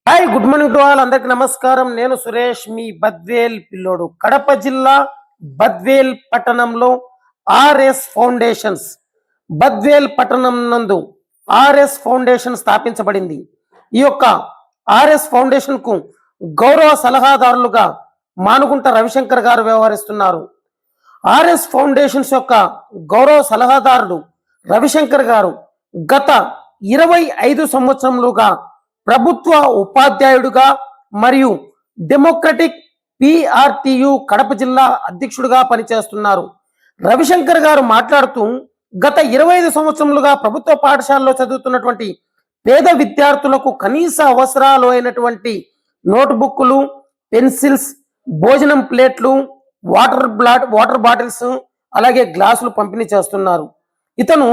Hi, good morning to all. అందరికి నమస్కారం. నేను సురేష్, మీ బద్వేల్ పిల్లోడు. కడప జిల్లా బద్వేల్ పట్టణంలో ఆర్ఎస్ ఫౌండేషన్స్ బద్వేల్ పట్టణం నందు ఆర్ఎస్ ఫౌండేషన్ స్థాపించబడింది. ఈ యొక్క ఆర్ఎస్ ఫౌండేషన్ కు గౌరవ సలహాదారులుగా మానుగుంట రవిశంకర్ గారు వ్యవహరిస్తున్నారు. ఆర్ఎస్ ఫౌండేషన్స్ యొక్క గౌరవ సలహాదారుడు రవిశంకర్ గారు గత 25 సంవత్సరములుగా ప్రభుత్వ ఉపాధ్యాయుడుగా మరియు డెమోక్రటిక్ పిఆర్టియు కడప జిల్లా అధ్యక్షుడిగా పనిచేస్తున్నారు. రవిశంకర్ గారు మాట్లాడుతూ గత 25 సంవత్సరములుగా ప్రభుత్వ పాఠశాలలో చదువుతున్నటువంటి పేద విద్యార్థులకు కనీస అవసరాలు అయినటువంటి నోట్బుక్లు, పెన్సిల్స్, భోజనం ప్లేట్లు, వాటర్ బాటిల్స్, అలాగే గ్లాసులు పంపిణీ చేస్తున్నారు. ఇతను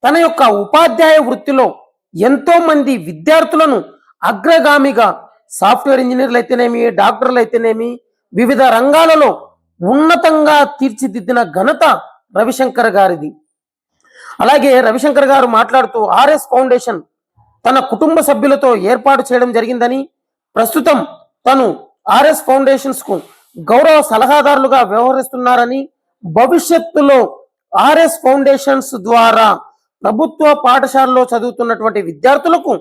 తన యొక్క ఉపాధ్యాయ వృత్తిలో ఎంతో మంది విద్యార్థులను అగ్రగామిగా సాఫ్ట్వేర్ ఇంజనీర్లు అయితేనేమి, డాక్టర్లు అయితేనేమి, వివిధ రంగాలలో ఉన్నతంగా తీర్చిదిద్దిన ఘనత రవిశంకర్ గారిది. అలాగే రవిశంకర్ గారు మాట్లాడుతూ ఆర్ఎస్ ఫౌండేషన్ తన కుటుంబ సభ్యులతో ఏర్పాటు చేయడం జరిగిందని, ప్రస్తుతం తను ఆర్ఎస్ ఫౌండేషన్స్ కు గౌరవ సలహాదారులుగా వ్యవహరిస్తున్నారని, భవిష్యత్తులో ఆర్ఎస్ ఫౌండేషన్స్ ద్వారా ప్రభుత్వ పాఠశాలలో చదువుతున్నటువంటి విద్యార్థులకు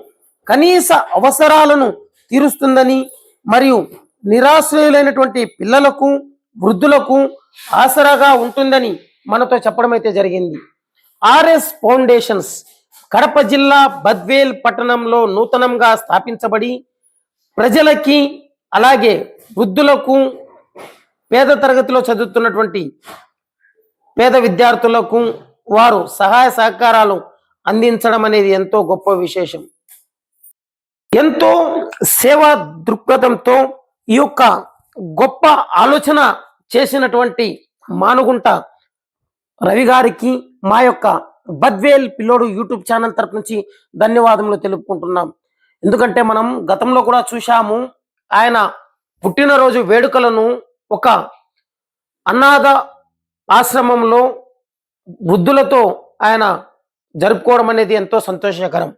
కనీస అవసరాలను తీరుస్తుందని, మరియు నిరాశ్రయులైనటువంటి పిల్లలకు, వృద్ధులకు ఆసరాగా ఉంటుందని మనతో చెప్పడం అయితే జరిగింది. ఆర్ఎస్ ఫౌండేషన్స్ కడప జిల్లా బద్వేల్ పట్టణంలో నూతనంగా స్థాపించబడి ప్రజలకి, అలాగే వృద్ధులకు, పేద తరగతిలో చదువుతున్నటువంటి పేద విద్యార్థులకు వారు సహాయ సహకారాలు అందించడం అనేది ఎంతో గొప్ప విశేషం. ఎంతో సేవా దృక్పథంతో ఈ యొక్క గొప్ప ఆలోచన చేసినటువంటి మానుగుంట రవి గారికి మా యొక్క బద్వేల్ పిల్లోడు యూట్యూబ్ ఛానల్ తరపు నుంచి ధన్యవాదములు తెలుపుకుంటున్నాం. ఎందుకంటే మనం గతంలో కూడా చూశాము, ఆయన పుట్టినరోజు వేడుకలను ఒక అనాథ ఆశ్రమంలో వృద్ధులతో ఆయన జరుపుకోవడం అనేది ఎంతో సంతోషకరం.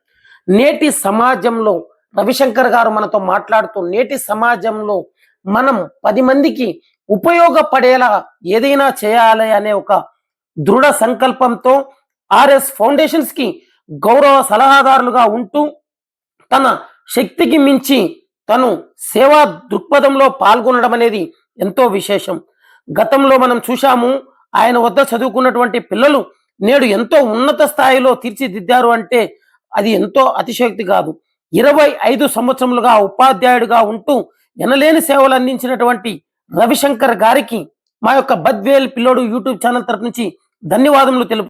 నేటి సమాజంలో రవిశంకర్ గారు మనతో మాట్లాడుతూ, నేటి సమాజంలో మనం 10 మందికి ఉపయోగపడేలా ఏదైనా చేయాలి అనే ఒక దృఢ సంకల్పంతో ఆర్ఎస్ ఫౌండేషన్స్ కి గౌరవ సలహాదారులుగా ఉంటూ తన శక్తికి మించి తను సేవా దృక్పథంలో పాల్గొనడం అనేది ఎంతో విశేషం. గతంలో మనం చూశాము, ఆయన వద్ద చదువుకున్నటువంటి పిల్లలు నేడు ఎంతో ఉన్నత స్థాయిలో తీర్చిదిద్దారు అంటే అది ఎంతో అతిశయోక్తి కాదు. 25 సంవత్సరములుగా ఉపాధ్యాయుడిగా ఉంటూ ఎనలేని సేవలు అందించినటువంటి రవిశంకర్ గారికి మా యొక్క బద్వేల్ పిల్లోడు యూట్యూబ్ ఛానల్ తరపు నుంచి ధన్యవాదములు తెలుపు